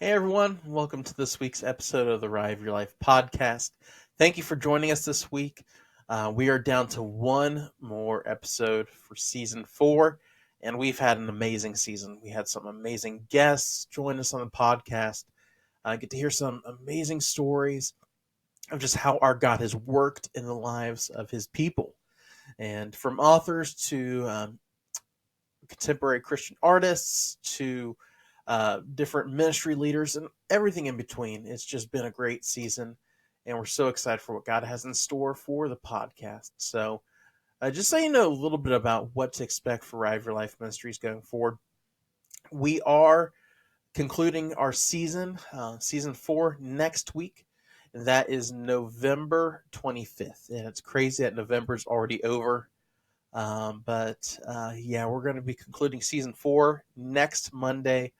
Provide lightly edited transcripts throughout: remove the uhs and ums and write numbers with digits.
Hey everyone, welcome to this week's episode of the ROYL Life Podcast. Thank you for joining us this week. We are down to one more episode for season 4, and we've had an amazing season. We had some amazing guests join us on the podcast. Get to hear some amazing stories of just how our God has worked in the lives of his people. And from authors to contemporary Christian artists to different ministry leaders and everything in between. It's just been a great season, and we're so excited for what God has in store for the podcast. So just so you know a little bit about what to expect for ROYL Life Ministries going forward, we are concluding our season 4 next week. That is November 25th, and it's crazy that November's already over. But we're going to be concluding season 4 next Monday.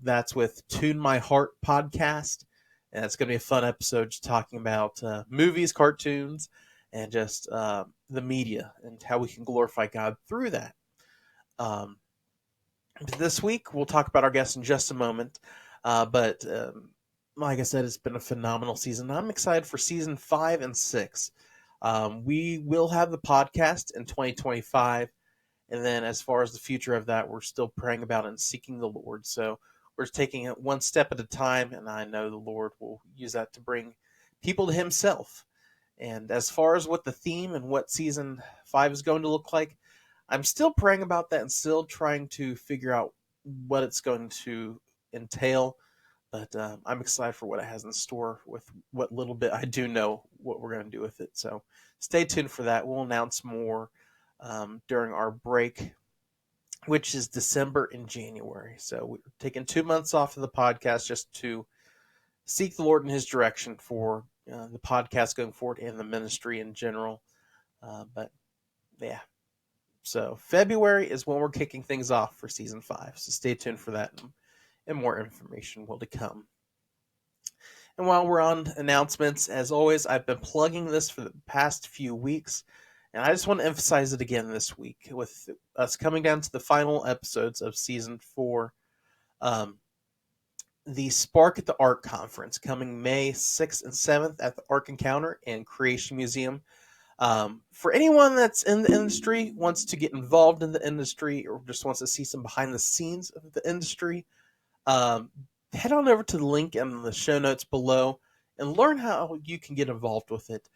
That's with Tune My Heart podcast, and it's going to be a fun episode just talking about movies, cartoons, and just the media and how we can glorify God through that. This week, we'll talk about our guests in just a moment, but like I said, it's been a phenomenal season. I'm excited for season 5 and 6. We will have the podcast in 2025. And then as far as the future of that, we're still praying about and seeking the Lord. So we're taking it one step at a time, and I know the Lord will use that to bring people to himself. And as far as what the theme and what season 5 is going to look like, I'm still praying about that and still trying to figure out what it's going to entail. But I'm excited for what it has in store with what little bit I do know what we're going to do with it. So stay tuned for that. We'll announce more during our break, which is December and January. So we're taking 2 months off of the podcast just to seek the Lord in his direction for the podcast going forward and the ministry in general. So February is when we're kicking things off for season 5. So stay tuned for that, and more information will to come. And while we're on announcements, as always, I've been plugging this for the past few weeks, and I just want to emphasize it again this week with us coming down to the final episodes of season 4. The Spark at the Ark Conference coming May 6th and 7th at the Ark Encounter and Creation Museum. For anyone that's in the industry, wants to get involved in the industry, or just wants to see some behind the scenes of the industry, head on over to the link in the show notes below and learn how you can get involved with it.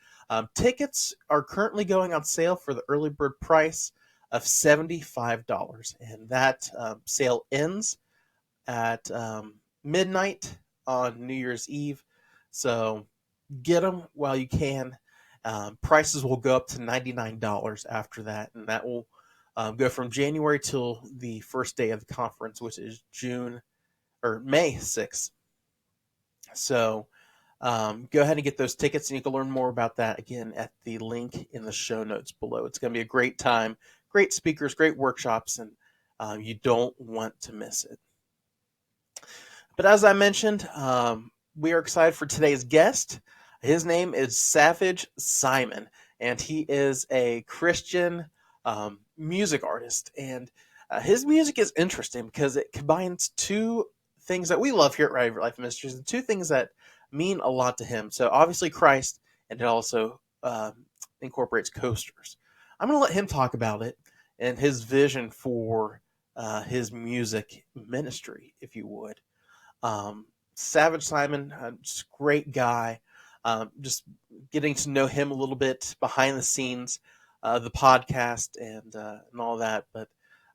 Tickets are currently going on sale for the early bird price of $75, and that sale ends at midnight on New Year's Eve. So get them while you can. Prices will go up to $99 after that, and that will go from January till the first day of the conference, which is May 6th. So go ahead and get those tickets, and you can learn more about that again at the link in the show notes below. It's going to be a great time, great speakers, great workshops, and you don't want to miss it. But as I mentioned, we are excited for today's guest. His name is Savage Simon, and he is a Christian music artist. And his music is interesting because it combines two things that we love here at ROYL Life Ministries, and two things that mean a lot to him. So obviously Christ, and it also incorporates coasters. I'm going to let him talk about it and his vision for his music ministry, if you would. Savage Simon, just great guy. Just getting to know him a little bit behind the scenes, the podcast and all that. But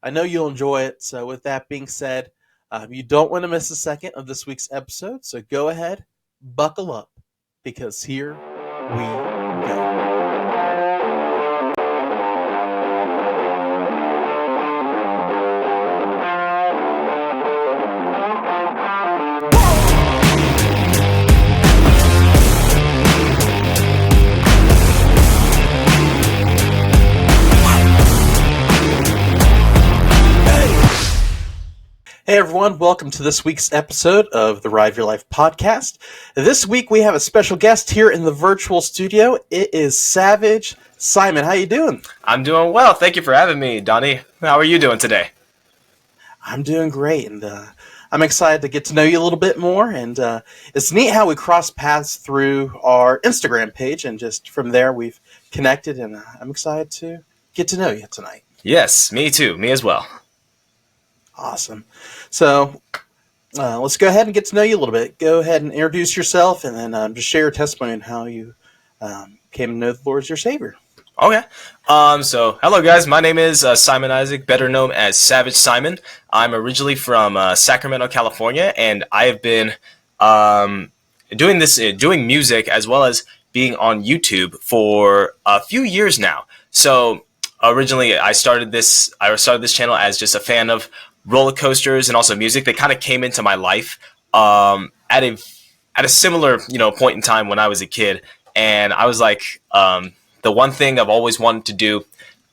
I know you'll enjoy it. So with that being said, you don't want to miss a second of this week's episode. So go ahead, buckle up, because here we go. Hey everyone, welcome to this week's episode of the ROYL Life Podcast. This week we have a special guest here in the virtual studio. It is Savage Simon. How you doing? I'm doing well. Thank you for having me, Donnie. How are you doing today? I'm doing great, and I'm excited to get to know you a little bit more, and it's neat how we cross paths through our Instagram page, and just from there we've connected, and I'm excited to get to know you tonight. Yes, me too. Me as well. Awesome. So let's go ahead and get to know you a little bit. Go ahead and introduce yourself, and then just share your testimony on how you came to know the Lord as your Savior. Okay. So hello guys, my name is Simon Isaac, better known as Savage Simon. I'm originally from Sacramento, California, and I have been doing music as well as being on YouTube for a few years now. So originally I started this channel as just a fan of roller coasters and also music. They kind of came into my life at a similar point in time when I was a kid, and I was like, the one thing I've always wanted to do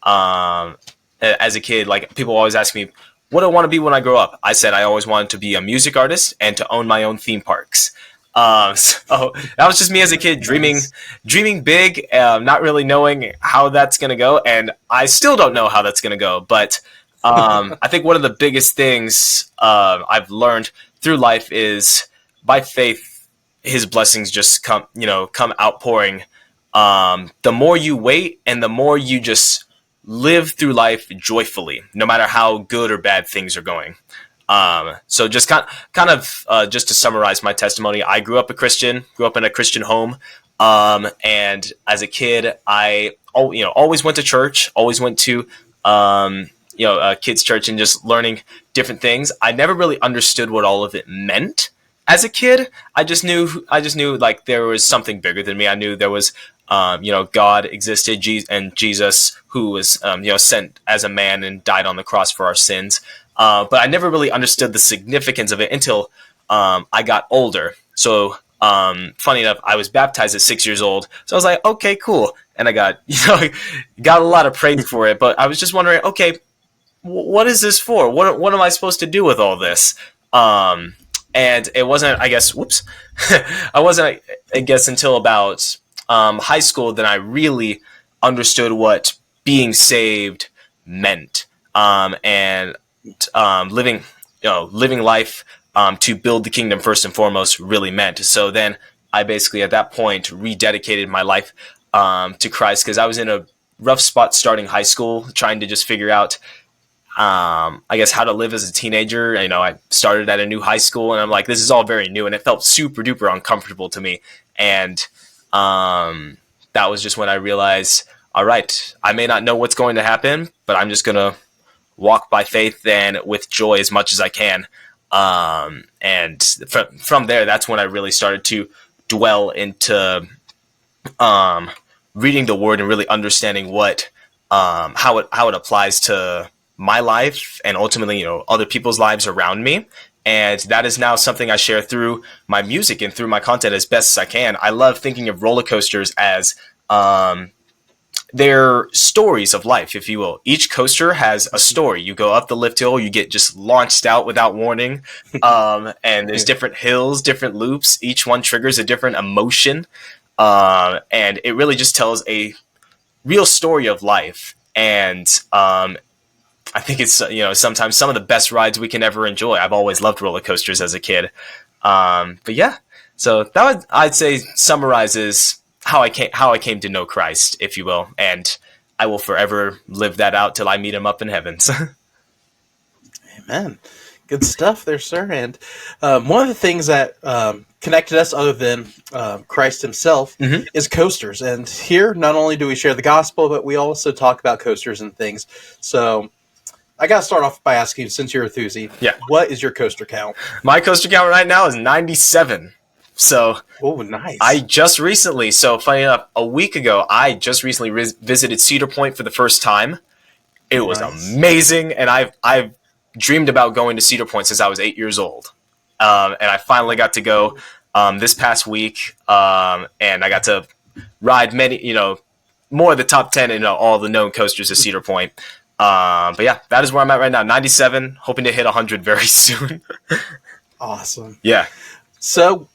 as a kid, like people always ask me, what do I want to be when I grow up? I said I always wanted to be a music artist and to own my own theme parks. So that was just me as a kid, dreaming big, not really knowing how that's going to go. And I still don't know how that's going to go. But I think one of the biggest things I've learned through life is by faith, his blessings just come outpouring. The more you wait and the more you just live through life joyfully, no matter how good or bad things are going. So just kind of just to summarize my testimony, I grew up in a Christian home. And as a kid, I always went to church, always went to kids' church and just learning different things. I never really understood what all of it meant as a kid. I just knew like there was something bigger than me. I knew there was God existed, and Jesus, who was sent as a man and died on the cross for our sins. But I never really understood the significance of it until I got older. So funny enough, I was baptized at 6 years old. So I was like, okay, cool. And I got got a lot of praise for it. But I was just wondering, okay, what is this for? What am I supposed to do with all this? And it wasn't, I guess, I guess until about high school that I really understood what being saved meant, and living life to build the kingdom first and foremost really meant. So then I basically at that point rededicated my life to Christ, because I was in a rough spot starting high school, trying to just figure out I guess how to live as a teenager. I started at a new high school, and I'm like, this is all very new, and it felt super duper uncomfortable to me. And that was just when I realized, all right, I may not know what's going to happen, but I'm just going to walk by faith and with joy as much as I can. And from there, that's when I really started to dwell into reading the word and really understanding what how it applies to my life and ultimately, other people's lives around me. And that is now something I share through my music and through my content as best as I can. I love thinking of roller coasters as they're stories of life, if you will. Each coaster has a story. You go up the lift hill, you get just launched out without warning. And there's different hills, different loops. Each one triggers a different emotion. And it really just tells a real story of life. And I think it's, sometimes some of the best rides we can ever enjoy. I've always loved roller coasters as a kid. But yeah, so that I'd say summarizes how I came to know Christ, if you will. And I will forever live that out till I meet him up in heavens. Amen. Good stuff there, sir. And one of the things that connected us, other than Christ himself, is coasters. And here, not only do we share the gospel, but we also talk about coasters and things. So I got to start off by asking you, since you're a Thuzy, what is your coaster count? My coaster count right now is 97. So, oh, nice. I just recently, funny enough, a week ago, I just recently visited Cedar Point for the first time. It was amazing, and I've dreamed about going to Cedar Point since I was 8 years old. And I finally got to go this past week, and I got to ride many, more of the top 10 in all the known coasters at Cedar Point. But yeah, that is where I'm at right now. 97, hoping to hit 100 very soon. Awesome. Yeah. So,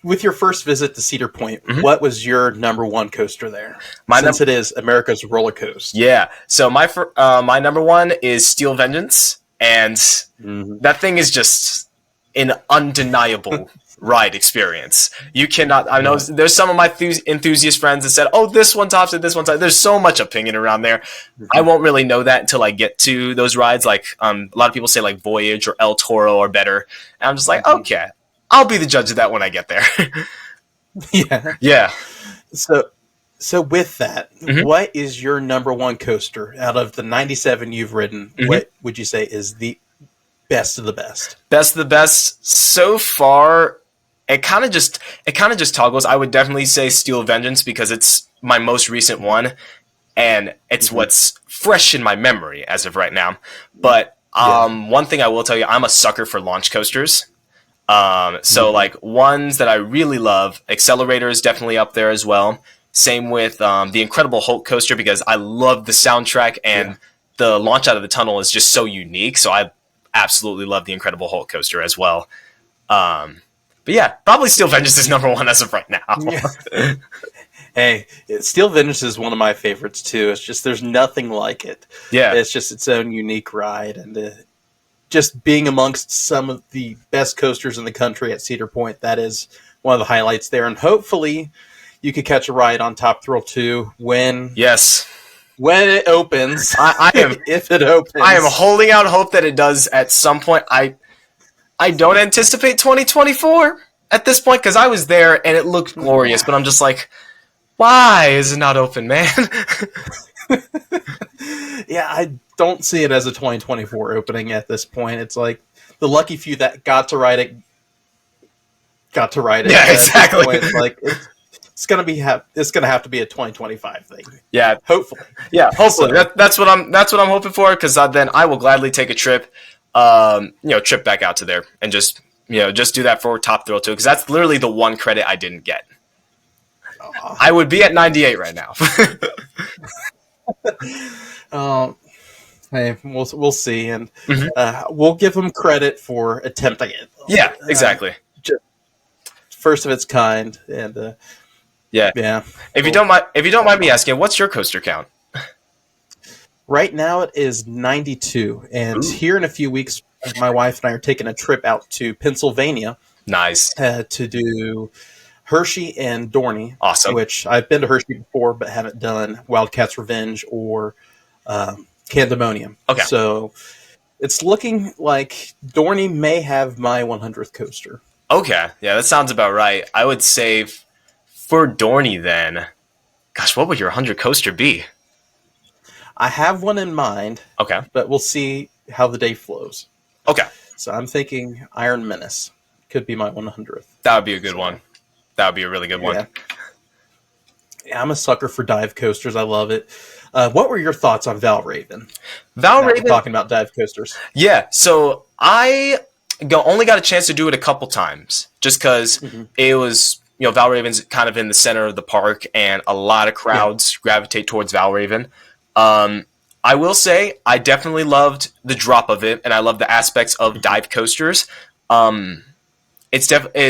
with your first visit to Cedar Point, what was your number one coaster there? Since it is America's roller coaster. Yeah. So my number one is Steel Vengeance, and that thing is just an undeniable ride experience. You cannot. I know there's some of my enthusiast friends that said, "Oh, this one tops it. This one tops." There's so much opinion around there. I won't really know that until I get to those rides. Like a lot of people say, like Voyage or El Toro are better, and I'm just like, okay, I'll be the judge of that when I get there. Yeah. Yeah. So with that, what is your number one coaster out of the 97 you've ridden? What would you say is the best of the best? Best of the best so far. It kind of just toggles. I would definitely say Steel Vengeance because it's my most recent one, and it's what's fresh in my memory as of right now. But one thing I will tell you, I'm a sucker for launch coasters. So like ones that I really love, Accelerator is definitely up there as well. Same with the Incredible Hulk coaster because I love the soundtrack and the launch out of the tunnel is just so unique. So I absolutely love the Incredible Hulk coaster as well. But yeah, probably Steel Vengeance is number one as of right now. Yeah. Hey, Steel Vengeance is one of my favorites too. It's just there's nothing like it. Yeah, it's just its own unique ride, and just being amongst some of the best coasters in the country at Cedar Point, that is one of the highlights there. And hopefully, you could catch a ride on Top Thrill 2 when it opens. I am if it opens. I am holding out hope that it does at some point. I don't anticipate 2024 at this point because I was there and it looked glorious, but I'm just like, why is it not open, man? Yeah, I don't see it as a 2024 opening at this point. It's like the lucky few that got to ride it. Yeah, exactly. Point, like it's gonna have to be a 2025 thing. Yeah, hopefully. Yeah, hopefully. So, that's what I'm hoping for because then I will gladly take a trip. Trip back out to there and just do that for Top Thrill 2 because that's literally the one credit I didn't get. I would be at 98 right now. Hey, we'll see, and we'll give them credit for attempting it. Yeah, exactly. First of its kind, and yeah. If you don't mind me asking, what's your coaster count? Right now it is 92, and here in a few weeks, my wife and I are taking a trip out to Pennsylvania. Nice. To do Hershey and Donnie. Awesome. Which I've been to Hershey before, but haven't done Wildcat's Revenge or Candemonium. Okay. So it's looking like Donnie may have my 100th coaster. Okay. Yeah, that sounds about right. I would say for Donnie then, gosh, what would your 100 coaster be? I have one in mind. Okay. But we'll see how the day flows. Okay. So I'm thinking Iron Menace could be my 100th. That would be a good one. That would be a really good one. Yeah, I'm a sucker for dive coasters. I love it. What were your thoughts on Valraven? Valraven, talking about dive coasters. Yeah, so I only got a chance to do it a couple times just because it was, Valraven's kind of in the center of the park and a lot of crowds gravitate towards Valraven. I will say I definitely loved the drop of it, and I love the aspects of dive coasters. It's definitely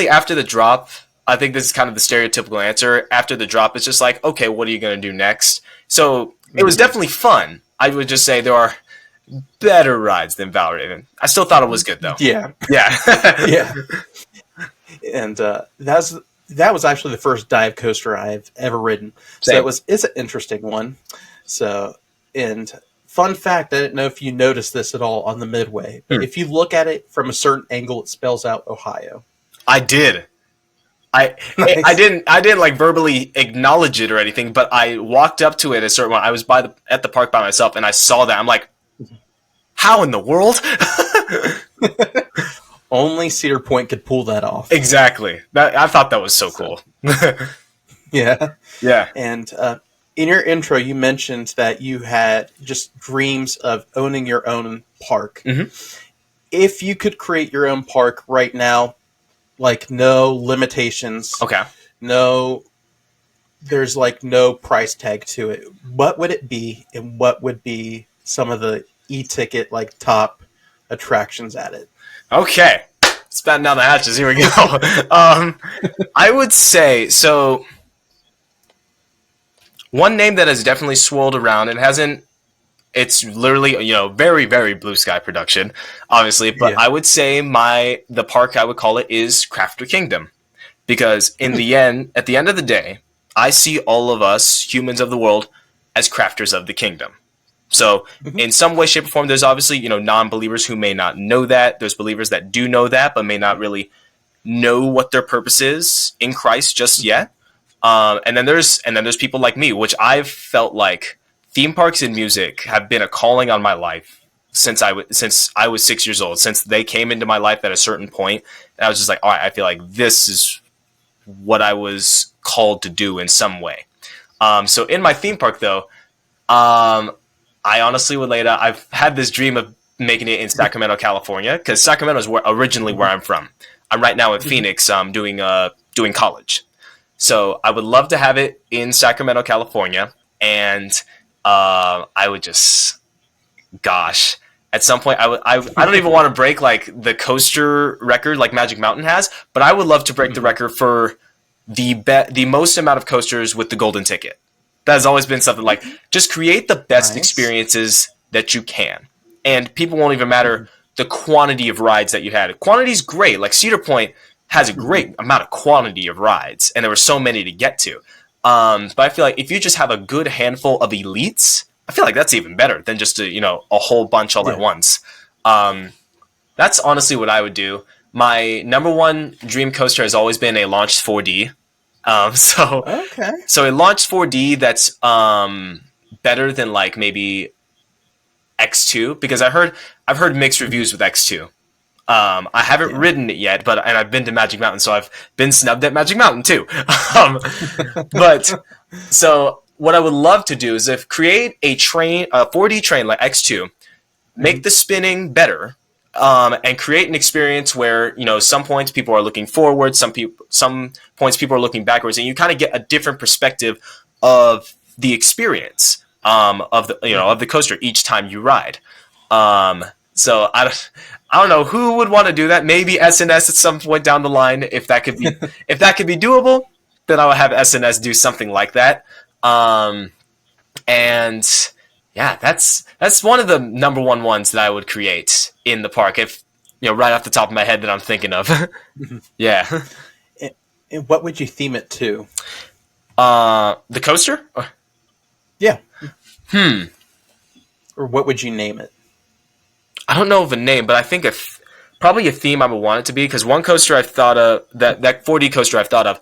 after the drop. I think this is kind of the stereotypical answer. After the drop, it's just like, okay, what are you going to do next? So it was definitely fun. I would just say there are better rides than Valraven. I still thought it was good though. Yeah. Yeah. And that was actually the first dive coaster I've ever ridden. Same. So it's an interesting one. So, and fun fact, I didn't know if you noticed this at all on the midway, but if you look at it from a certain angle, it spells out Ohio. I did. Nice. I didn't like verbally acknowledge it or anything, but I walked up to it a certain one. I was at the park by myself, and I saw that. I'm like, how in the world? Only Cedar Point could pull that off. Exactly. I thought that was so cool. Yeah. Yeah. And in your intro, you mentioned that you had just dreams of owning your own park. If you could create your own park right now, like no limitations. Okay. There's like no price tag to it. What would it be, and what would be some of the e-ticket like top attractions at it? Okay. Spatten down the hatches. Here we go. I would say, so one name that has definitely swirled around and hasn't It's literally, very, very blue sky production, obviously. But I would say the park, I would call it, is Crafter Kingdom. Because at the end of the day, I see all of us, humans of the world, as crafters of the kingdom. So in some way, shape, or form, there's obviously, non-believers who may not know that. There's believers that do know that, but may not really know what their purpose is in Christ just yet. And then there's people like me, which I've felt like theme parks and music have been a calling on my life since I was 6 years old, since they came into my life at a certain point. And I was just like, all right, I feel like this is what I was called to do in some way. So in my theme park, though, I honestly would lay it out. I've had this dream of making it in Sacramento, California, because Sacramento is originally where I'm from. I'm right now in Phoenix, doing college. So I would love to have it in Sacramento, California, and I would just, gosh, at some point I don't even want to break like the coaster record like Magic Mountain has, but I would love to break the record for the most amount of coasters with the golden ticket. That has always been something like, just create the best experiences that you can. And people won't even matter the quantity of rides that you had. Quantity's great. Like Cedar Point has a great amount of quantity of rides, and there were so many to get to. But I feel like if you just have a good handful of elites, I feel like that's even better than just a whole bunch all at once. That's honestly what I would do. My number one dream coaster has always been a launched 4D. So a launched 4D that's better than like maybe X2, because I've heard mixed reviews with X2. I haven't ridden it yet, and I've been to Magic Mountain, so I've been snubbed at Magic Mountain too. But so what I would love to do is create a 4D train like X2, make the spinning better, and create an experience where some points people are looking forward, some points people are looking backwards, and you kind of get a different perspective of the experience of the coaster each time you ride. So I don't know who would want to do that. Maybe SNS at some point down the line, if that could be doable, then I would have SNS do something like that. And yeah, that's one of the number one ones that I would create in the park, if right off the top of my head that I'm thinking of. Yeah. And what would you theme it to? The coaster? Yeah. Or what would you name it? I don't know of a name, but I think probably a theme I would want it to be, because one coaster I've thought of, that 4D coaster I've thought of,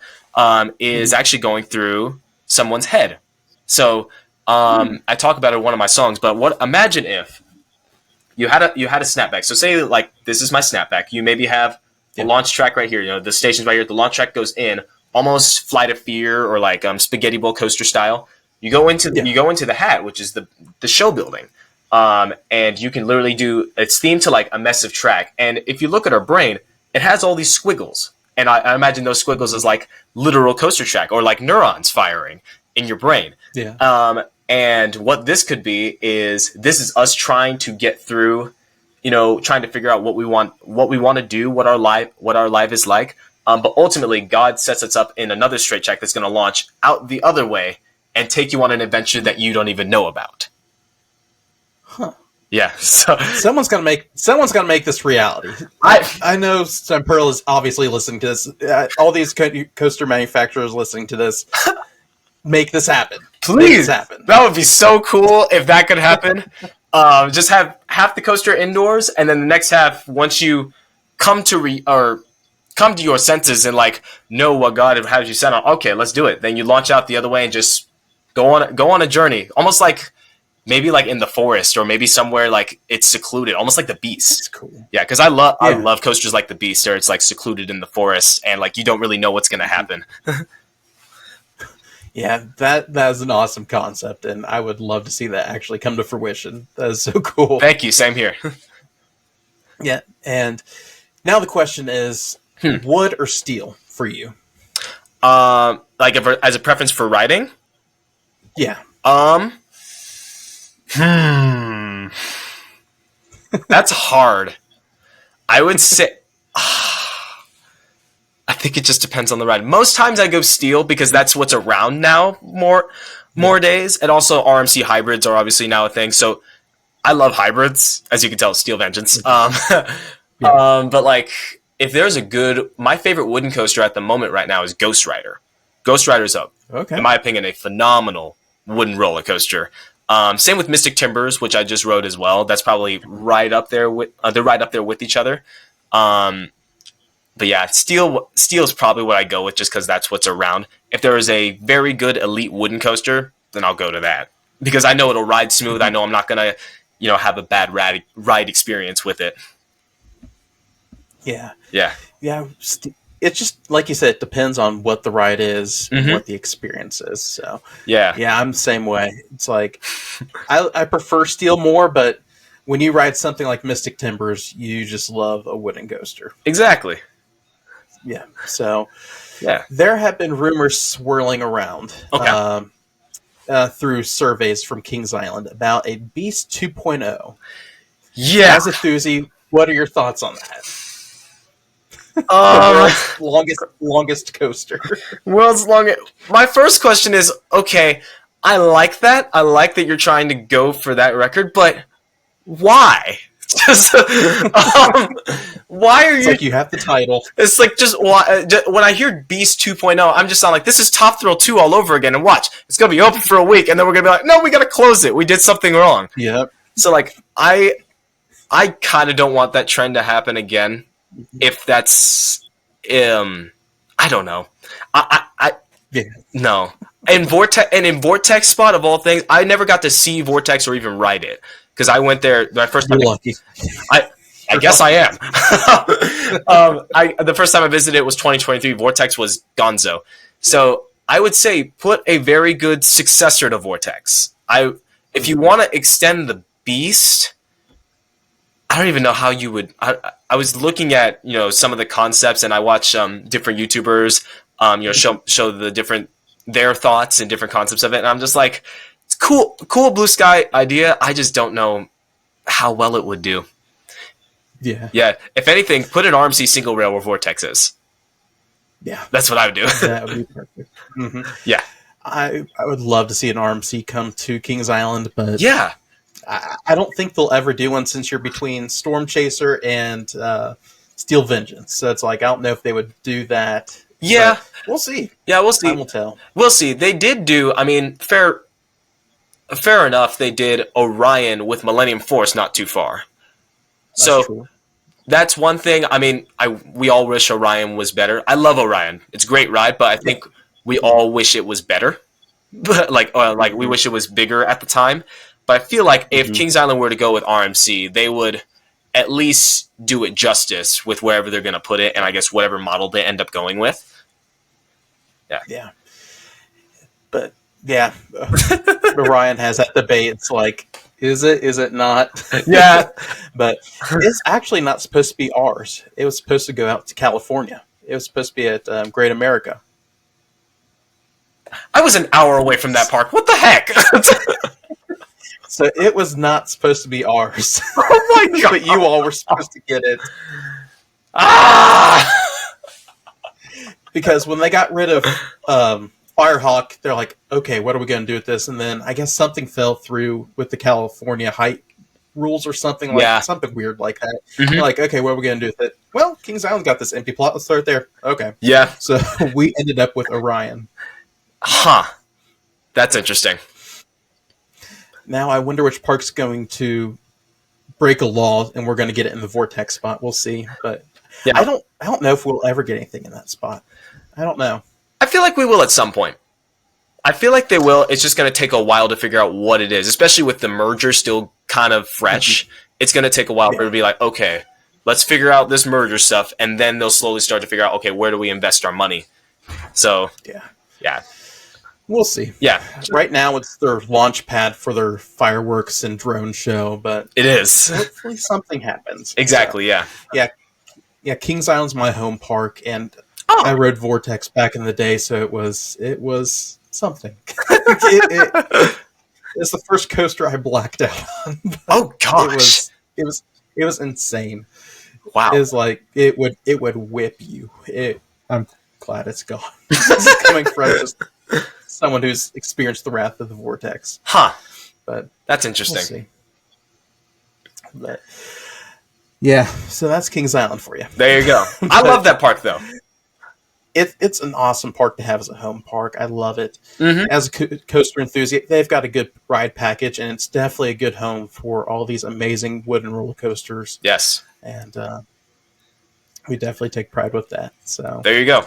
is actually going through someone's head. So I talk about it in one of my songs, but imagine if you had a snapback. So say like this is my snapback. You maybe have a launch track right here. The station's right here. The launch track goes in, almost Flight of Fear or like Spaghetti Bowl coaster style. You go into the hat, which is the show building. And you can literally it's themed to like a massive track. And if you look at our brain, it has all these squiggles. And I imagine those squiggles as like literal coaster track or like neurons firing in your brain. Yeah. And what this could be is us trying to get through, trying to figure out what we want to do, what our life is like. But ultimately, God sets us up in another straight track that's going to launch out the other way and take you on an adventure that you don't even know about. Huh. Yeah. So someone's gonna make this reality. I know Sam Pearl is obviously listening to this. All these coaster manufacturers listening to this, make this happen. Please, make this happen. That would be so cool if that could happen. Just have half the coaster indoors, and then the next half, once you come to your senses and like know what God has you set on. Okay, let's do it. Then you launch out the other way and just go on a journey, almost like. Maybe like in the forest, or maybe somewhere like it's secluded, almost like the Beast. That's cool. Yeah, because I love coasters like the Beast, where it's like secluded in the forest and like you don't really know what's gonna happen. Yeah, that is an awesome concept, and I would love to see that actually come to fruition. That is so cool. Thank you. Same here. Yeah, and now the question is, wood or steel for you? Like as a preference for riding? Yeah. That's hard. I would say I think it just depends on the ride. Most times I go steel because that's what's around now more days, and also RMC hybrids are obviously now a thing. So I love hybrids, as you can tell, Steel Vengeance. Yeah. But like, if there's a good, my favorite wooden coaster at the moment right now is Ghost Rider. Ghost Rider's Okay. in my opinion, a phenomenal wooden roller coaster. Same with Mystic Timbers, which I just rode as well. That's probably right up there with they're right up there with each other. But yeah, steel is probably what I go with, just because that's what's around. If there is a very good elite wooden coaster, then I'll go to that, because I know it'll ride smooth. I know I'm not gonna, have a bad ride experience with it. Yeah. Yeah. Yeah. It's just like you said, it depends on what the ride is, and Mhm. what the experience is. So Yeah. yeah, I'm the same way. It's like I prefer steel more, but when you ride something like Mystic Timbers, you just love a wooden coaster. Exactly. Yeah. So Yeah. there have been rumors swirling around Okay. through surveys from Kings Island about a Beast 2.0. Yeah. As a Thuzy, what are your thoughts on that? The Um. world's longest coaster. World's longest. My first question is, okay, I like that. I like that you're trying to go for that record, but why? Just, why are It's you? like you have the title. It's like, just why? When I hear Beast 2.0, I'm just sound like, this is Top Thrill 2 all over again. And watch, it's gonna be open for a week, and then we're gonna be like, no, we gotta close it. We did something wrong. Yep. So like, I kind of don't want that trend to happen again. If that's, I don't know. I Yeah. No. In Vortex spot of all things, I never got to see Vortex or even ride it, because I went there my first time. You're lucky. I guess I am. The first time I visited it was 2023. Vortex was Gonzo, so I would say put a very good successor to Vortex. If you want to extend the Beast, I don't even know how you would. I was looking at some of the concepts, and I watch different YouTubers show the different their thoughts and different concepts of it, and I'm just like, it's cool blue sky idea. I just don't know how well it would do. Yeah. Yeah, if anything, put an RMC single rail where Vortex is. Yeah. That's what I would do. That would be perfect. Mm-hmm. Yeah. I would love to see an RMC come to Kings Island, but Yeah. I don't think they'll ever do one, since you're between Storm Chaser and Steel Vengeance. So it's like, I don't know if they would do that. Yeah. We'll see. Yeah, we'll see. Time will tell. We'll see. They did do, I mean, fair enough, they did Orion with Millennium Force not too far. That's true. That's one thing. I mean, we all wish Orion was better. I love Orion. It's a great ride, but I think we all wish it was better. But like we wish it was bigger at the time. But I feel like if Kings Island were to go with RMC, they would at least do it justice with wherever they're going to put it, and I guess whatever model they end up going with. Yeah. But yeah, Orion has that debate. It's like, is it not? Yeah. But it's actually not supposed to be ours. It was supposed to go out to California. It was supposed to be at Great America. I was an hour away from that park. What the heck? So it was not supposed to be ours. Oh my god! But you all were supposed to get it. Ah! Because when they got rid of Firehawk, they're like, okay, what are we going to do with this? And then I guess something fell through with the California height rules or something something weird like that. They're like, okay, what are we going to do with it? Well, Kings Island got this empty plot. Let's throw it there. Okay. Yeah. So we ended up with Orion. Huh. That's interesting. Now I wonder which park's going to break a law and we're going to get it in the Vortex spot. We'll see. But Yeah. I don't know if we'll ever get anything in that spot. I don't know. I feel like we will at some point. I feel like they will. It's just going to take a while to figure out what it is, especially with the merger still kind of fresh. It's going to take a while for it to be like, okay, let's figure out this merger stuff, and then they'll slowly start to figure out, okay, where do we invest our money? So, yeah. We'll see. Yeah. Right now, it's their launch pad for their fireworks and drone show, but It is. hopefully something happens. Exactly, yeah. Yeah, Kings Island's my home park, and I rode Vortex back in the day, so it was something. It's the first coaster I blacked out on. Oh gosh. It was insane. Wow. It was like it would whip you. I'm glad it's gone. This is coming from just someone who's experienced the wrath of the Vortex. Huh. But That's we'll interesting. see. But yeah, so that's Kings Island for you. There you go. I love that park, though. It's an awesome park to have as a home park. I love it. Mm-hmm. As a coaster enthusiast, they've got a good ride package, and it's definitely a good home for all these amazing wooden roller coasters. Yes. And we definitely take pride with that. So there you go.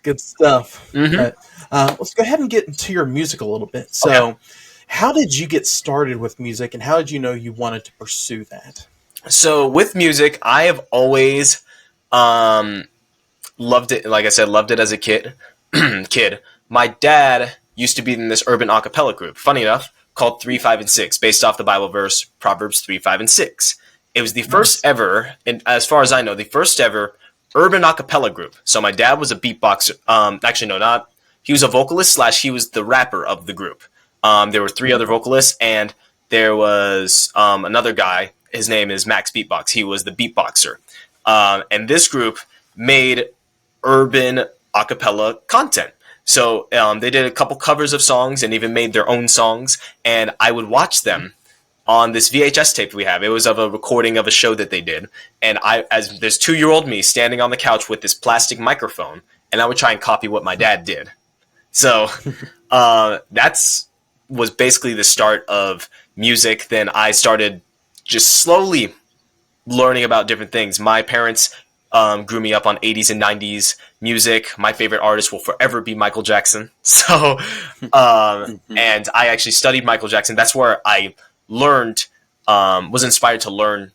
Good stuff. Mm-hmm. But, let's go ahead and get into your music a little bit. So how did you get started with music, and how did you know you wanted to pursue that? So with music, I have always loved it. Like I said, loved it as a kid. My dad used to be in this urban a cappella group, funny enough, called 3, 5, and 6, based off the Bible verse Proverbs 3, 5, and 6. It was the first ever, and as far as I know, the first ever urban a cappella group. So my dad was a beatboxer. Actually, no, not. He was a vocalist / he was the rapper of the group. There were 3 other vocalists, and there was another guy. His name is Max Beatbox. He was the beatboxer. And this group made urban a cappella content. So they did a couple covers of songs and even made their own songs. And I would watch them on this VHS tape we have. It was of a recording of a show that they did. And as there's 2-year-old me standing on the couch with this plastic microphone, and I would try and copy what my dad did. So was basically the start of music. Then I started just slowly learning about different things. My parents grew me up on 80s and 90s music. My favorite artist will forever be Michael Jackson. So, and I actually studied Michael Jackson. That's where I learned, was inspired to learn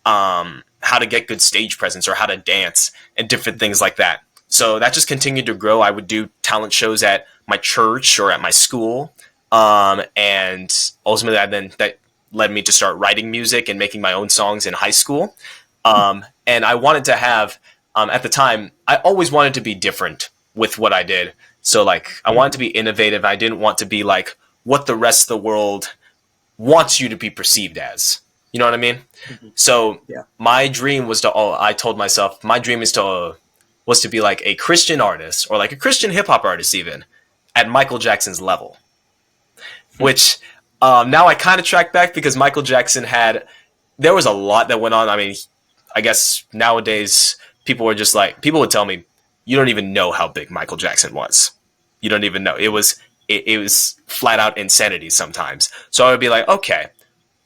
how to get good stage presence or how to dance and different things like that. So that just continued to grow. I would do talent shows at my church or at my school. And ultimately that led me to start writing music and making my own songs in high school. And I wanted to have, at the time, I always wanted to be different with what I did. So like, I wanted to be innovative. I didn't want to be like what the rest of the world wants you to be perceived as. You know what I mean? Mm-hmm. So my dream was I told myself, my dream was to be like a Christian artist or like a Christian hip hop artist even at Michael Jackson's level, which now I kind of track back because Michael Jackson there was a lot that went on. I mean, I guess nowadays people would tell me, you don't even know how big Michael Jackson was. You don't even know. It was flat out insanity sometimes. So I would be like, okay,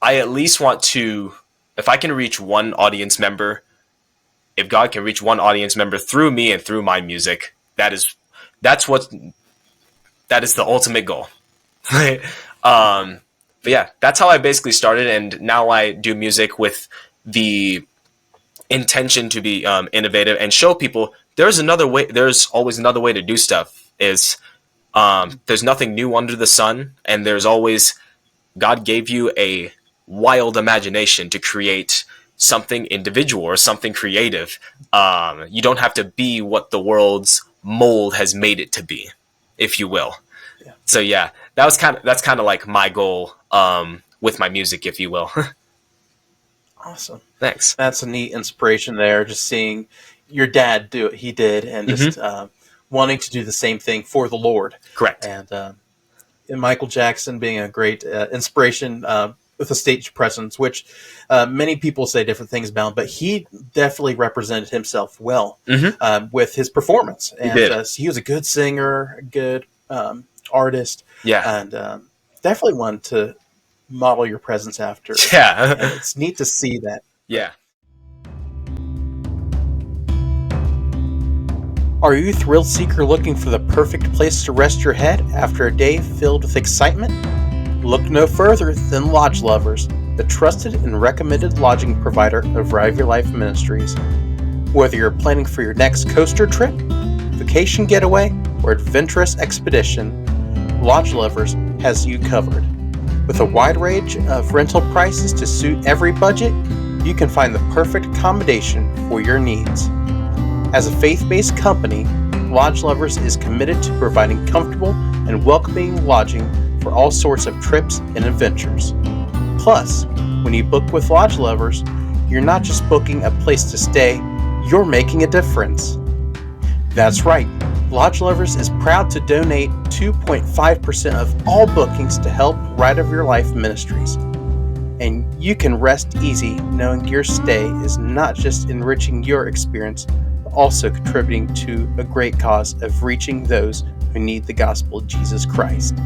I at least want to, if I can reach one audience member, if God can reach one audience member through me and through my music, that is the ultimate goal. But yeah, that's how I basically started. And now I do music with the intention to be innovative and show people there's another way. There's always another way to do stuff. There's nothing new under the sun, and there's always, God gave you a wild imagination to create something individual or something creative. You don't have to be what the world's mold has made it to be, if you will. Yeah. So yeah, that's kind of like my goal with my music, if you will. Awesome. Thanks. That's a neat inspiration there, just seeing your dad do what he did and just wanting to do the same thing for the Lord. Correct. And Michael Jackson being a great inspiration with a stage presence, which many people say different things about, but he definitely represented himself well with his performance. And he was a good singer, a good artist. Yeah. And definitely one to model your presence after. Yeah. And it's neat to see that. Yeah. Are you a thrill seeker looking for the perfect place to rest your head after a day filled with excitement? Look no further than Lodge Lovers, the trusted and recommended lodging provider of Rive Your Life Ministries. Whether you're planning for your next coaster trip, vacation getaway, or adventurous expedition, Lodge Lovers has you covered. With a wide range of rental prices to suit every budget, you can find the perfect accommodation for your needs. As a faith-based company, Lodge Lovers is committed to providing comfortable and welcoming lodging for all sorts of trips and adventures. Plus, when you book with Lodge Lovers, you're not just booking a place to stay, you're making a difference. That's right, Lodge Lovers is proud to donate 2.5% of all bookings to help Ride of Your Life Ministries. and you can rest easy knowing your stay is not just enriching your experience, but also contributing to a great cause of reaching those who need the gospel of Jesus Christ.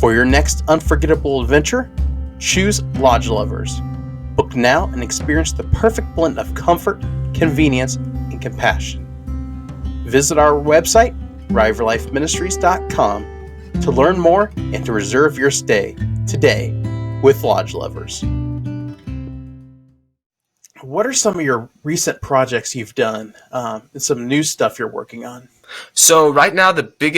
For your next unforgettable adventure, choose Lodge Lovers. Book now and experience the perfect blend of comfort, convenience, and compassion. Visit our website, riverlifeministries.com, to learn more and to reserve your stay today with Lodge Lovers. What are some of your recent projects you've done and some new stuff you're working on? So right now, the big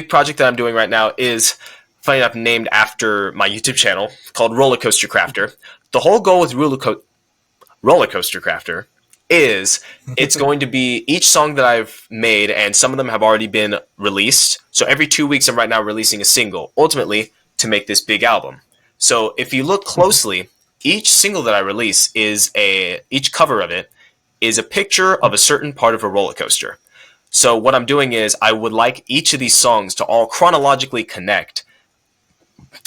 project that I'm doing right now is, funny enough, named after my YouTube channel called Roller Coaster Crafter. The whole goal with Roller Coaster Crafter is it's going to be each song that I've made, and some of them have already been released. So every 2 weeks, I'm right now releasing a single, ultimately to make this big album. So if you look closely, each single that I release each cover of it is a picture of a certain part of a roller coaster. So what I'm doing is I would like each of these songs to all chronologically connect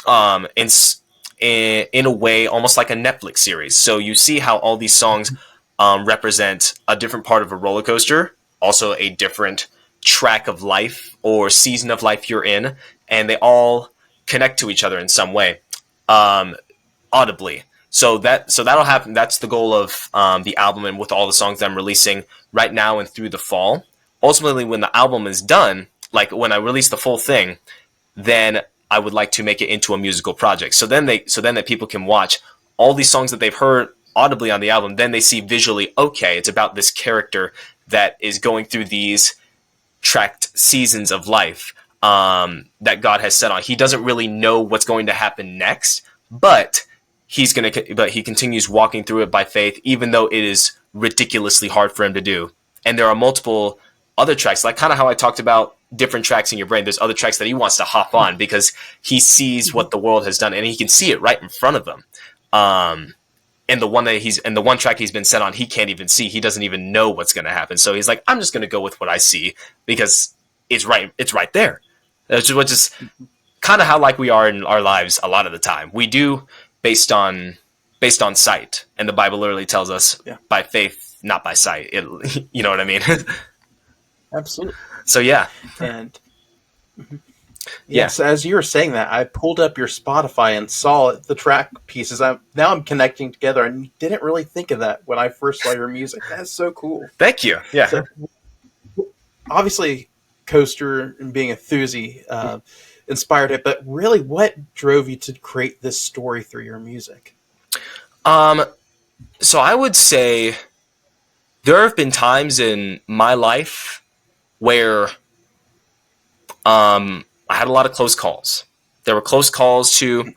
in a way almost like a Netflix series. So you see how all these songs represent a different part of a roller coaster, also a different track of life or season of life you're in, and they all connect to each other in some way, audibly. So that'll happen. That's the goal of the album, and with all the songs that I'm releasing right now and through the fall. Ultimately, when the album is done, like when I release the full thing, then I would like to make it into a musical project. So then that people can watch all these songs that they've heard audibly on the album. Then they see visually, okay, it's about this character that is going through these tracked seasons of life that God has set on. He doesn't really know what's going to happen next, but he continues walking through it by faith, even though it is ridiculously hard for him to do. And there are multiple other tracks, like kind of how I talked about different tracks in your brain. There's other tracks that he wants to hop on because he sees what the world has done, and he can see it right in front of him. And the one track he's been set on, he can't even see. He doesn't even know what's going to happen. So he's like, I'm just going to go with what I see because it's right there. Which is kind of how like we are in our lives a lot of the time. We do based on sight, and the Bible literally tells us by faith, not by sight. You know what I mean? Absolutely. So yeah. And yes, as you were saying that, I pulled up your Spotify and saw the track pieces. Now I'm connecting together, and didn't really think of that when I first saw your music. That's so cool. Thank you. Yeah. So, obviously, Coaster and being a Thuzy inspired it, but really, what drove you to create this story through your music? So I would say there have been times in my life where I had a lot of close calls. There were close calls to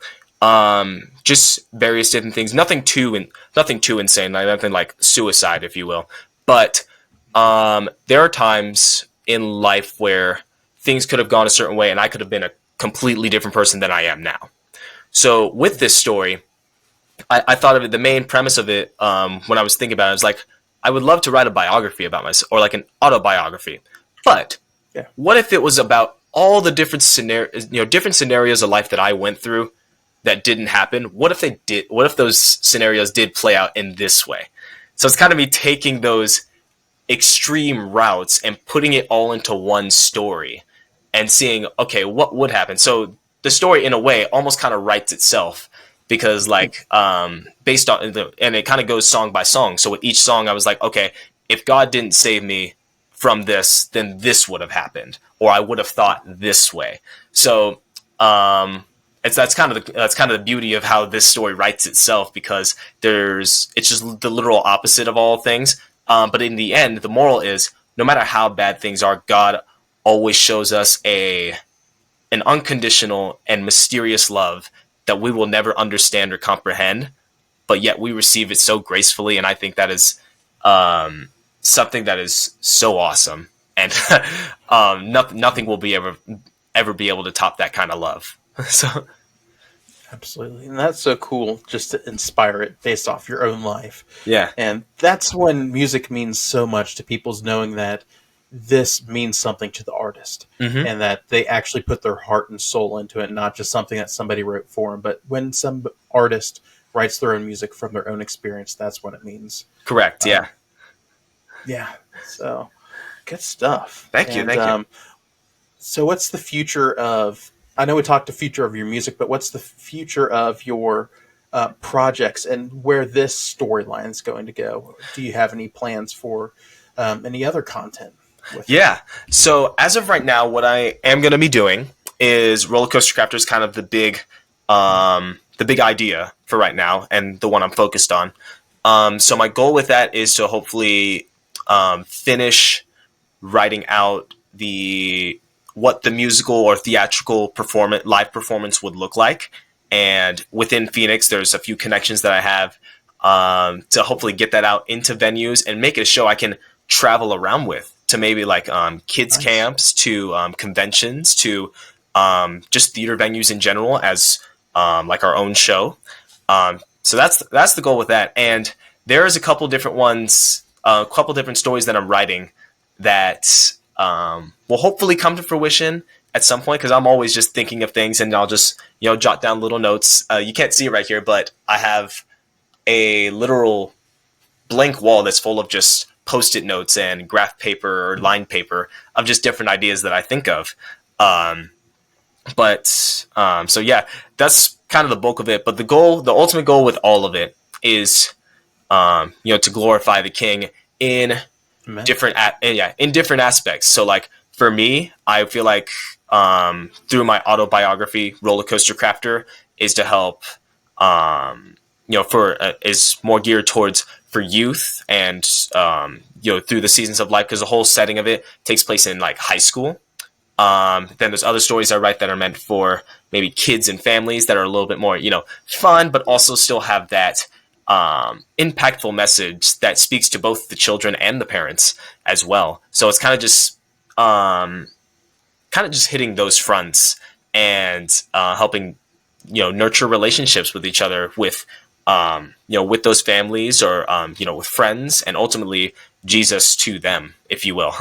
just various different things. Nothing too insane, nothing like suicide, if you will. But there are times in life where things could have gone a certain way, and I could have been a completely different person than I am now. So with this story, I thought of it. The main premise of it, when I was thinking about it, I was like, I would love to write a biography about myself, or like an autobiography. But what if it was about all the different scenarios of life that I went through that didn't happen? What if they did? What if those scenarios did play out in this way? So it's kind of me taking those extreme routes and putting it all into one story and seeing, okay, what would happen? So the story, in a way, almost kind of writes itself because, like, based on and it kind of goes song by song. So with each song, I was like, okay, if God didn't save me from this, then this would have happened, or I would have thought this way. So that's kind of the beauty of how this story writes itself, because it's just the literal opposite of all things. But in the end, the moral is, no matter how bad things are, God always shows us an unconditional and mysterious love that we will never understand or comprehend, but yet we receive it so gracefully. And I think that is something that is so awesome, and nothing will ever be able to top that kind of love. So absolutely, and that's so cool, just to inspire it based off your own life. Yeah, and that's when music means so much to people's knowing that this means something to the artist, Mm-hmm. and that they actually put their heart and soul into it, not just something that somebody wrote for them. But when some artist writes their own music from their own experience, that's what it means. Correct. Yeah. Yeah. So good stuff. Thank you. Thank you. So what's the future of, I know we talked the future of your music, but what's the future of your projects and where this storyline is going to go? Do you have any plans for any other content? Yeah. So as of right now, what I am going to be doing is Roller Coaster Crafter is kind of the big idea for right now, and the one I'm focused on. So my goal with that is to hopefully finish writing out what the musical or theatrical live performance would look like. And within Phoenix, there's a few connections that I have to hopefully get that out into venues and make it a show I can travel around with, to maybe like kids camps, to conventions, to just theater venues in general as like our own show. So that's the goal with that. And there's a couple different ones, a couple different stories that I'm writing that will hopefully come to fruition at some point, because I'm always just thinking of things, and I'll just jot down little notes. You can't see it right here, but I have a literal blank wall that's full of just Post-it notes and graph paper or line paper of just different ideas that I think of. So yeah, that's kind of the bulk of it. But the ultimate goal with all of it is, to glorify the King in different aspects. So like for me, I feel like through my autobiography, Roller Coaster Crafter, is to help, is more geared towards for youth and through the seasons of life, because the whole setting of it takes place in like high school. Then there's other stories I write that are meant for maybe kids and families that are a little bit more, fun, but also still have that impactful message that speaks to both the children and the parents as well. So it's kind of just hitting those fronts and helping nurture relationships with each other, with with those families, or with friends, and ultimately Jesus to them, if you will.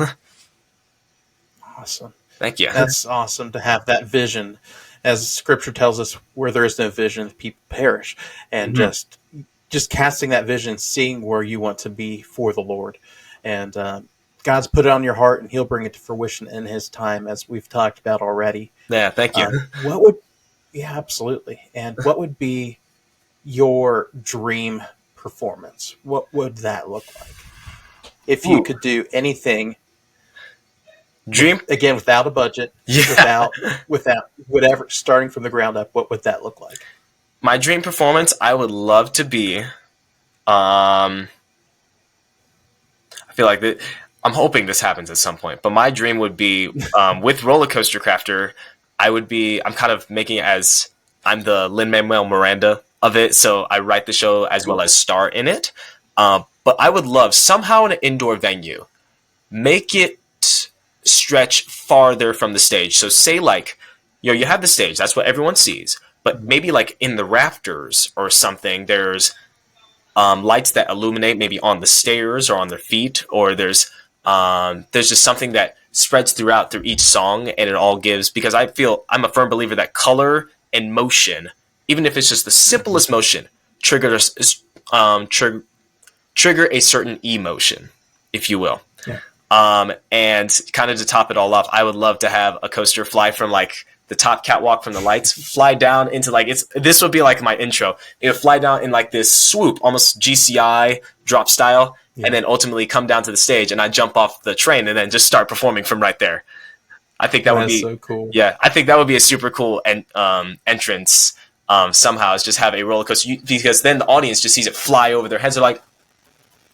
Awesome. Thank you. That's awesome to have that vision. As Scripture tells us, where there is no vision, the people perish. And just casting that vision, seeing where you want to be for the Lord. And God's put it on your heart, and He'll bring it to fruition in His time, as we've talked about already. Yeah, thank you. Absolutely. And what would be your dream performance? What would that look like? If you could do anything, again, without a budget, without whatever, starting from the ground up, what would that look like? My dream performance, I would love to be, I feel like I'm hoping this happens at some point, but my dream would be, with Roller Coaster Crafter, I'm kind of making it as I'm the Lin-Manuel Miranda of it, so I write the show as well as star in it. But I would love, somehow in an indoor venue, make it stretch farther from the stage. So say like, you have the stage, that's what everyone sees, but maybe like in the rafters or something, there's lights that illuminate maybe on the stairs or on their feet, or there's just something that spreads through each song, and it all gives, because I'm a firm believer that color and motion, even if it's just the simplest motion, trigger a certain emotion, if you will. Yeah. And kind of to top it all off, I would love to have a coaster fly from like the top catwalk from the lights, fly down into like, this would be like my intro. It would fly down in like this swoop, almost GCI drop style, and then ultimately come down to the stage, and I jump off the train and then just start performing from right there. I think that would be so cool. Yeah, I think that would be a super cool entrance. Somehow is just have a roller coaster, because then the audience just sees it fly over their heads. They're like,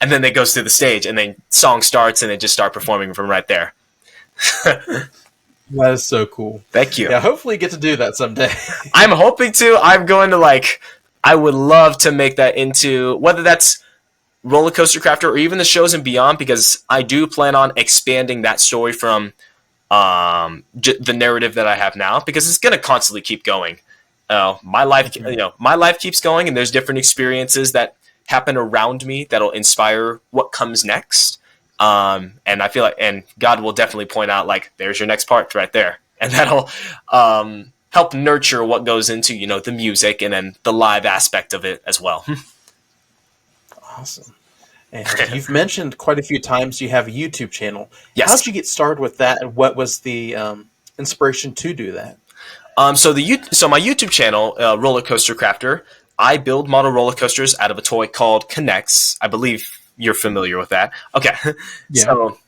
and then it goes through the stage, and then song starts, and they just start performing from right there. That is so cool. Thank you. Yeah, hopefully you get to do that someday. I'm hoping to. I'm going to I would love to make that into, whether that's Roller Coaster Crafter or even the shows and beyond, because I do plan on expanding that story from the narrative that I have now, because it's going to constantly keep going. My life keeps going, and there's different experiences that happen around me that'll inspire what comes next. And I feel like, and God will definitely point out, like, there's your next part right there. And that'll help nurture what goes into, the music and then the live aspect of it as well. Awesome. And you've mentioned quite a few times you have a YouTube channel. Yes. How'd you get started with that, and what was the inspiration to do that? So my YouTube channel, Roller Coaster Crafter, I build model roller coasters out of a toy called Connects. I believe you're familiar with that. Okay. Yeah. So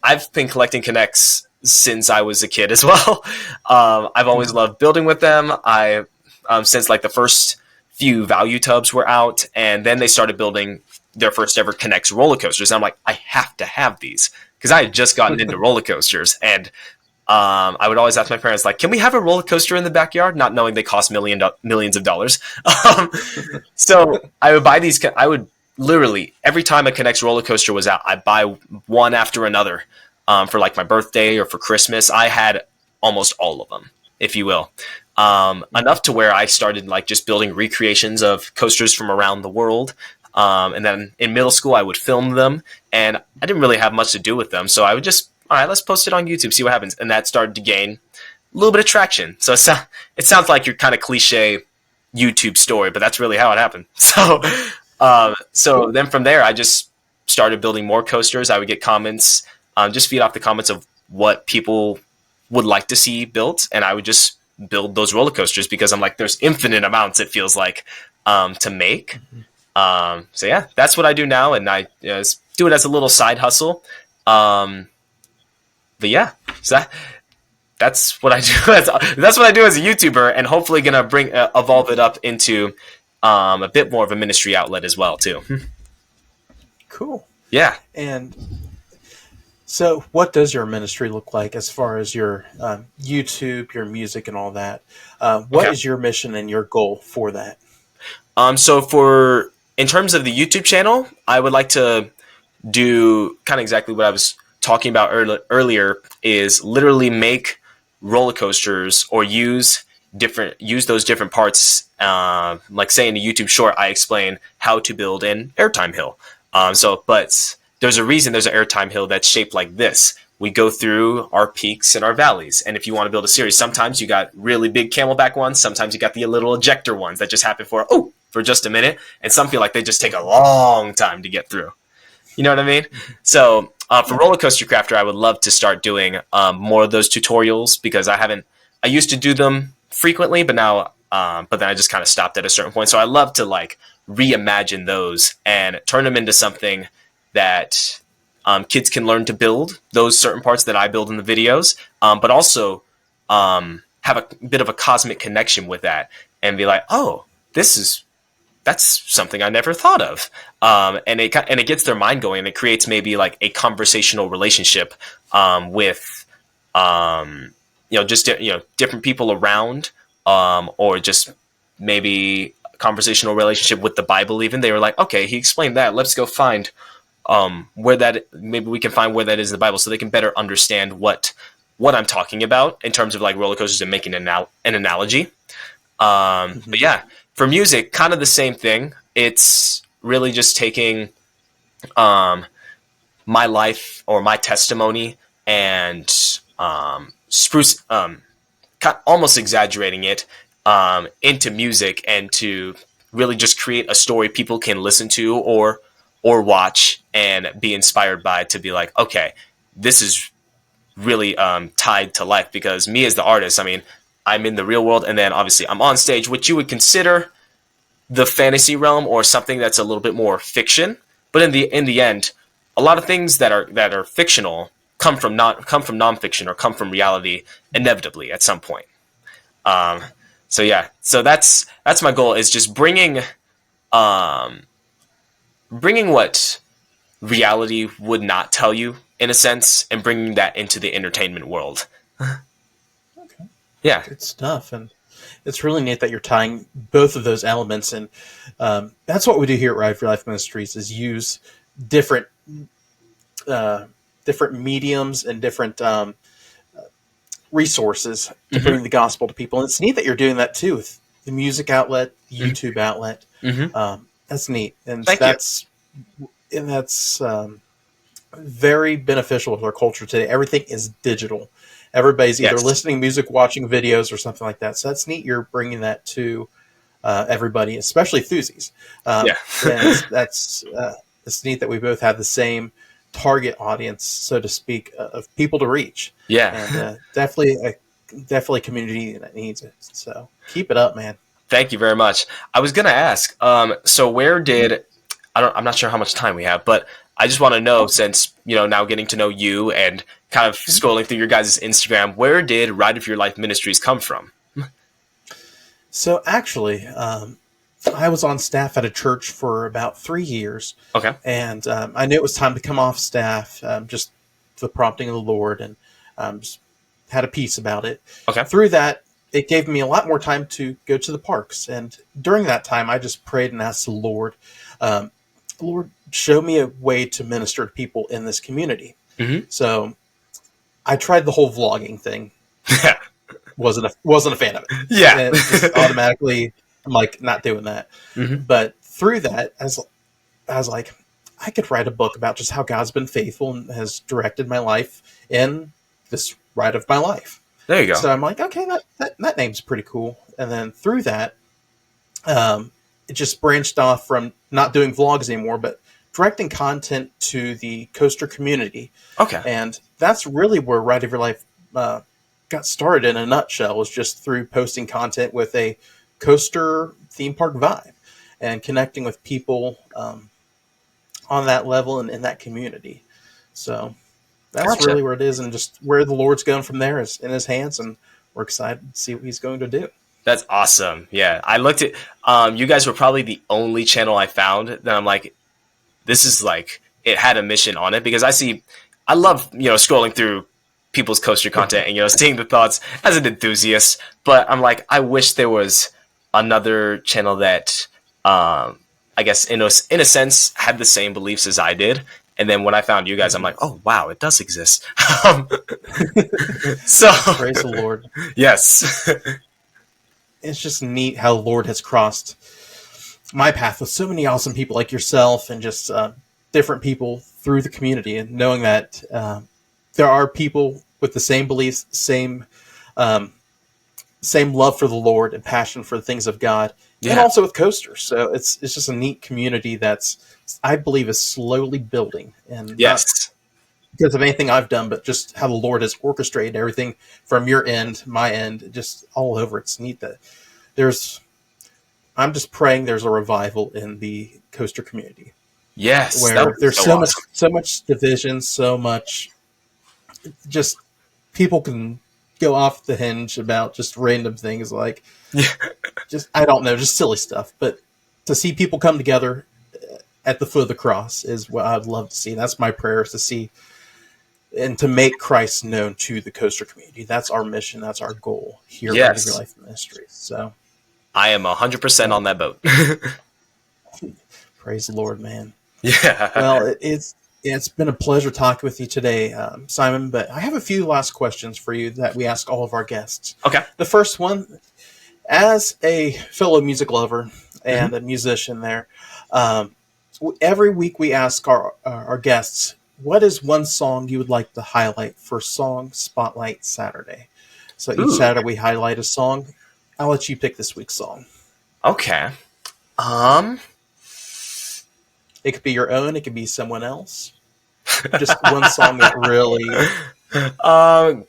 I've been collecting Connects since I was a kid as well. I've always loved building with them. Since like the first few value tubs were out, and then they started building their first ever Connects roller coasters. And I'm like, I have to have these because I had just gotten into roller coasters, and I would always ask my parents, like, can we have a roller coaster in the backyard? Not knowing they cost millions of dollars. So I would buy these. I would literally, every time a Connects roller coaster was out, I'd buy one after another for like my birthday or for Christmas. I had almost all of them, if you will. Enough to where I started like just building recreations of coasters from around the world. And then in middle school, I would film them, and I didn't really have much to do with them. So I would just, all right, let's post it on YouTube, see what happens. And that started to gain a little bit of traction. So it sounds like your kind of cliche YouTube story, but that's really how it happened. So then from there, I just started building more coasters. I would get comments, just feed off the comments of what people would like to see built. And I would just build those roller coasters because I'm like, there's infinite amounts, it feels like, to make. So yeah, that's what I do now, and I do it as a little side hustle. But yeah, so that's what I do. That's what I do as a YouTuber, and hopefully gonna evolve it up into a bit more of a ministry outlet as well too. Cool. Yeah. And so, what does your ministry look like as far as your YouTube, your music, and all that? What is your mission and your goal for that? So in terms of the YouTube channel, I would like to do kind of exactly what I was talking about earlier, is literally make roller coasters or use those different parts. Like say in a YouTube short, I explain how to build an airtime hill. But there's a reason there's an airtime hill that's shaped like this. We go through our peaks and our valleys. And if you want to build a series, sometimes you got really big camelback ones. Sometimes you got the little ejector ones that just happen for just a minute. And some feel like they just take a long time to get through. You know what I mean? So for Roller Coaster Crafter, I would love to start doing more of those tutorials, because I used to do them frequently, but now, but then I just kind of stopped at a certain point. So I love to like reimagine those and turn them into something that kids can learn to build, those certain parts that I build in the videos, but also have a bit of a cosmic connection with that and be like, oh, that's something I never thought of. And it gets their mind going, and it creates maybe like a conversational relationship with different people around, or just maybe a conversational relationship with the Bible. Even they were like, okay, he explained that. Let's go find maybe we can find where that is in the Bible, so they can better understand what I'm talking about in terms of like roller coasters and making an analogy. But yeah, for music, kind of the same thing. It's really just taking my life or my testimony and almost exaggerating it into music, and to really just create a story people can listen to or watch and be inspired by, to be like, okay, this is really tied to life. Because me as the artist, I mean, I'm in the real world, and then obviously I'm on stage, which you would consider the fantasy realm or something that's a little bit more fiction. But in the end, a lot of things that are fictional come from nonfiction or come from reality inevitably at some point. So yeah, so that's my goal, is just bringing what reality would not tell you, in a sense, and bringing that into the entertainment world. Okay. Yeah. Good stuff. And it's really neat that you're tying both of those elements. And that's what we do here at Ride for Life Ministries, is use different mediums and different resources to bring the gospel to people. And it's neat that you're doing that too, with the music outlet, the YouTube outlet. That's neat. And that's very beneficial to our culture today. Everything is digital. Everybody's either Yes. listening to music, watching videos, or something like that. So that's neat. You're bringing that to everybody, especially enthusiasts. Yeah. And it's neat that we both have the same target audience, so to speak, of people to reach. Yeah. And definitely a community that needs it. So keep it up, man. Thank you very much. I was gonna ask, so where did I'm not sure how much time we have, but I just want to know, since now getting to know you and kind of scrolling through your guys' Instagram, where did Ride of Your Life Ministries come from? So actually, I was on staff at a church for about 3 years. Okay. And I knew it was time to come off staff, just the prompting of the Lord, and just had a peace about it. Okay. Through that, it gave me a lot more time to go to the parks. And during that time, I just prayed and asked the Lord, Lord, show me a way to minister to people in this community. Mm-hmm. So I tried the whole vlogging thing. Wasn't a fan of it. Yeah. And just automatically, I'm like, not doing that. Mm-hmm. But through that, I was like, I could write a book about just how God's been faithful and has directed my life in this ride of my life. There you go. So I'm like, okay, that name's pretty cool. And then through that, it just branched off from not doing vlogs anymore, but directing content to the coaster community. Okay. And that's really where Ride of Your Life got started in a nutshell, was just through posting content with a coaster theme park vibe and connecting with people on that level and in that community. So that's Gotcha. really where it is, and just where the Lord's going from there is in his hands, and we're excited to see what he's going to do. That's awesome. Yeah. I looked at, you guys were probably the only channel I found that I'm like, this is like, it had a mission on it, because I love, scrolling through people's coaster content and, seeing the thoughts as an enthusiast, but I'm like, I wish there was another channel that, I guess in a sense had the same beliefs as I did. And then when I found you guys, I'm like, oh, wow, it does exist. So Praise the Lord. Yes. It's just neat how the Lord has crossed my path with so many awesome people like yourself, and just different people through the community, and knowing that there are people with the same beliefs, same love for the Lord and passion for the things of God, and also with coasters. So it's just a neat community that's, I believe, is slowly building. And Yes. not because of anything I've done, but just how the Lord has orchestrated everything from your end, my end, just all over. It's neat that I'm just praying there's a revival in the coaster community. Yes. Where there's so awesome. much division, so much, just people can go off the hinge about just random things like, just, I don't know, just silly stuff. But to see people come together at the foot of the cross is what I'd love to see. That's my prayer, is to see and to make Christ known to the coaster community. That's our mission. That's our goal here at Ride of Your Life Ministries. So I am 100% on that boat. praise the Lord, man. Yeah. Well, it's been a pleasure talking with you today, Simon, but I have a few last questions for you that we ask all of our guests. Okay. The first one, as a fellow music lover and a musician there, every week we ask our guests, what is one song you would like to highlight for Song Spotlight Saturday? So each Saturday we highlight a song. I'll let you pick this week's song. Okay. It could be your own. It could be someone else. Just one song that really...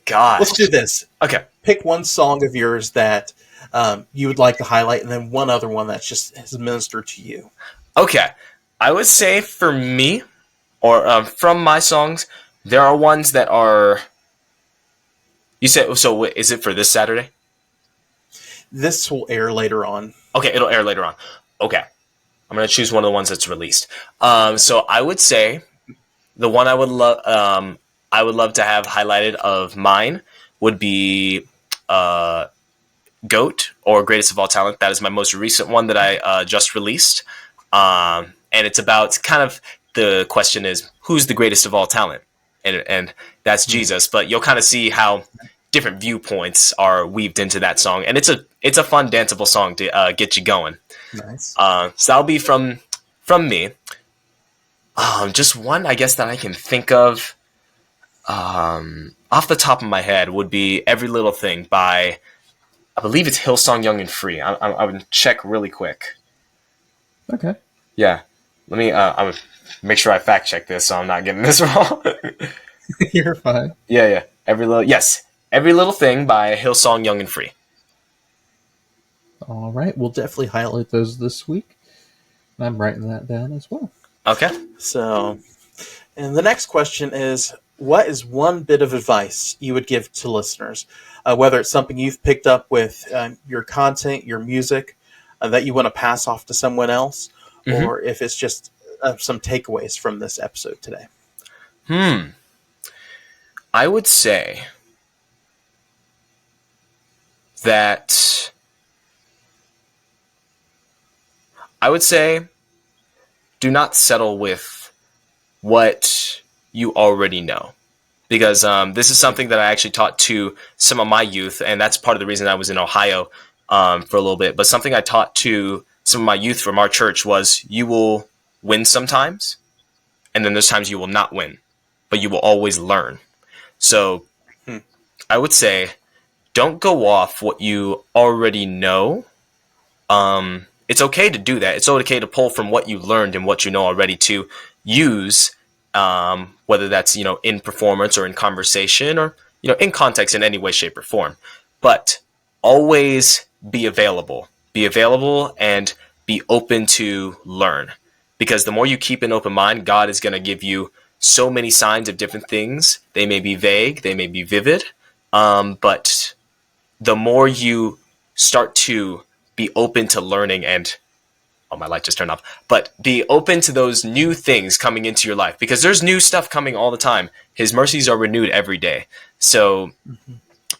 gosh. Let's do this. Okay. Pick one song of yours that you would like to highlight, and then one other one that's just has ministered to you. Okay. I would say for me, or from my songs, there are ones that are... You said, so is it for this Saturday? This will air later on. Okay, it'll air later on. Okay. I'm going to choose one of the ones that's released. So I would say the one I would love to have highlighted of mine would be GOAT, or Greatest of All Talent. That is my most recent one that I just released. And it's about, kind of, the question is, who's the greatest of all talent? And that's Jesus. But you'll kind of see how different viewpoints are weaved into that song. And it's a fun, danceable song to get you going. Nice. So that'll be from me. Just one, I guess, that I can think of off the top of my head would be Every Little Thing by, I believe it's Hillsong Young and Free. I would check really quick. Okay. Yeah. Let me, I'm going to make sure I fact check this so I'm not getting this wrong. You're fine. Yeah. Every Little Thing by Hillsong Young and Free. All right. We'll definitely highlight those this week. I'm writing that down as well. Okay. So, and the next question is, what is one bit of advice you would give to listeners? Whether it's something you've picked up with your content, your music, that you want to pass off to someone else, or if it's just some takeaways from this episode today. I would say that do not settle with what you already know. Because this is something that I actually taught to some of my youth, and that's part of the reason I was in Ohio for a little bit. But something I taught to some of my youth from our church was, you will win sometimes, and then there's times you will not win, but you will always learn. So I would say, don't go off what you already know. It's okay to do that. It's okay to pull from what you learned and what you know already to use, whether that's, in performance or in conversation or, in context in any way, shape, or form. But always be available. Be available and be open to learn. Because the more you keep an open mind, God is going to give you so many signs of different things. They may be vague, they may be vivid, but the more you start to be open to learning and, oh, my light just turned off, but be open to those new things coming into your life, because there's new stuff coming all the time. His mercies are renewed every day. So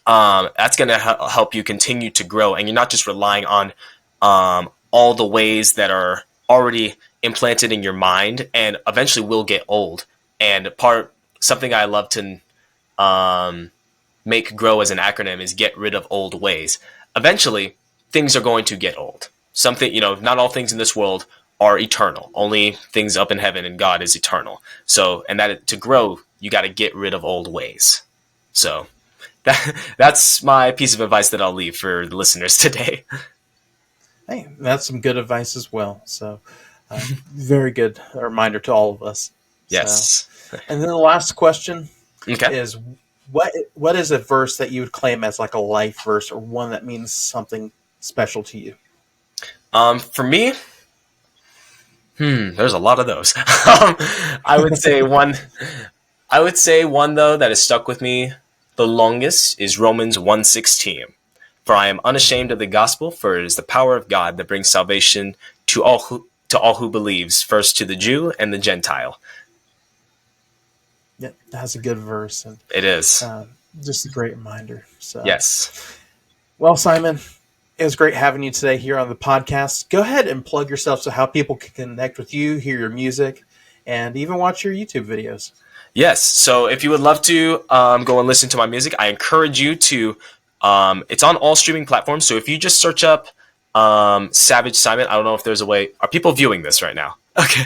that's going to help you continue to grow. And you're not just relying on all the ways that are already implanted in your mind and eventually will get old. And something I love to make grow as an acronym is get rid of old ways. Eventually, things are going to get old. Something, not all things in this world are eternal. Only things up in heaven, and God is eternal. So, and that to grow, you got to get rid of old ways. So that's my piece of advice that I'll leave for the listeners today. Hey, that's some good advice as well. So very good reminder to all of us. Yes. So, and then the last question Okay. is, what is a verse that you would claim as like a life verse, or one that means something special to you? For me, there's a lot of those. I would say one though that has stuck with me the longest is Romans 1:16. For I am unashamed of the gospel, for it is the power of God that brings salvation to all who believes, first to the Jew and the Gentile. Yeah, that's a good verse, and it is just a great reminder. So yes. Well, Simon, it was great having you today here on the podcast. Go ahead and plug yourself so how people can connect with you, hear your music, and even watch your YouTube videos. Yes. So if you would love to go and listen to my music, I encourage you to. It's on all streaming platforms. So if you just search up Savage Simon, I don't know if there's a way. Are people viewing this right now? Okay.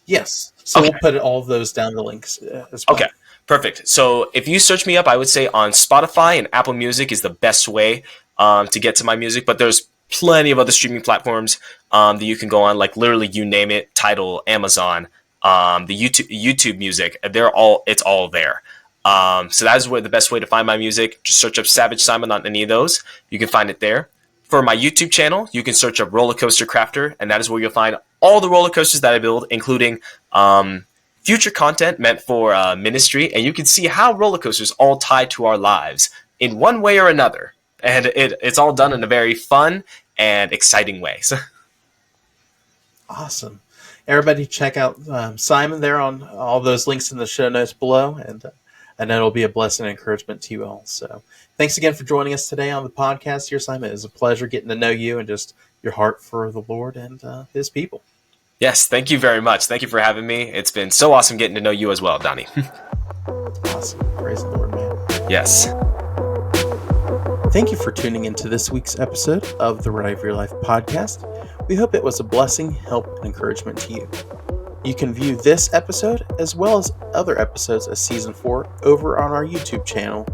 Yes. So We'll put all of those down the links as well. Okay. Perfect. So if you search me up, I would say on Spotify and Apple Music is the best way to get to my music. But there's plenty of other streaming platforms that you can go on, like literally you name it, Tidal, Amazon, the YouTube music. It's all there. So that is the best way to find my music. Just search up Savage Simon on any of those. You can find it there. For my YouTube channel, you can search up Roller Coaster Crafter, and that is where you'll find all the roller coasters that I build, including future content meant for ministry. And you can see how roller coasters all tie to our lives in one way or another. And it's all done in a very fun and exciting way. So. Awesome. Everybody check out Simon there on all those links in the show notes below, and I know it'll be a blessing and encouragement to you all. So thanks again for joining us today on the podcast here, Simon. It was a pleasure getting to know you and just your heart for the Lord and his people. Yes, thank you very much. Thank you for having me. It's been so awesome getting to know you as well, Donnie. Awesome. Praise the Lord, man. Yes. Thank you for tuning into this week's episode of the Ride of Your Life podcast. We hope it was a blessing, help, and encouragement to you. You can view this episode as well as other episodes of Season 4 over on our YouTube channel.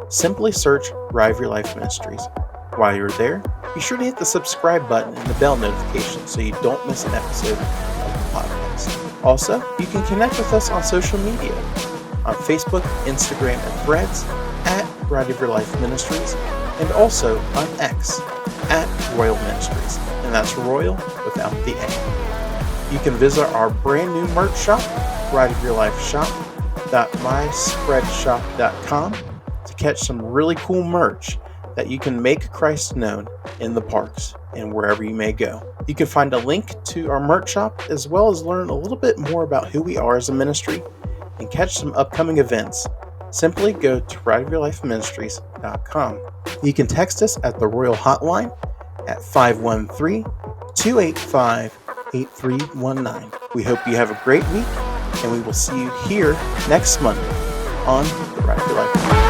Simply search Rive Your Life Ministries. While you're there, be sure to hit the subscribe button and the bell notification so you don't miss an episode of the podcast. Also, you can connect with us on social media on Facebook, Instagram, and Threads at Rive Your Life Ministries, and also on X at ROYL Ministries, and that's Royal without the A. You can visit our brand new merch shop, riveyourlifeshop.myspreadshop.com, to catch some really cool merch that you can make Christ known in the parks and wherever you may go. You can find a link to our merch shop as well as learn a little bit more about who we are as a ministry and catch some upcoming events. Simply go to riveyourlifeministries.com. You can text us at the ROYL Hotline at 513-285-8319. We hope you have a great week, and we will see you here next Monday on the Rive Your Life.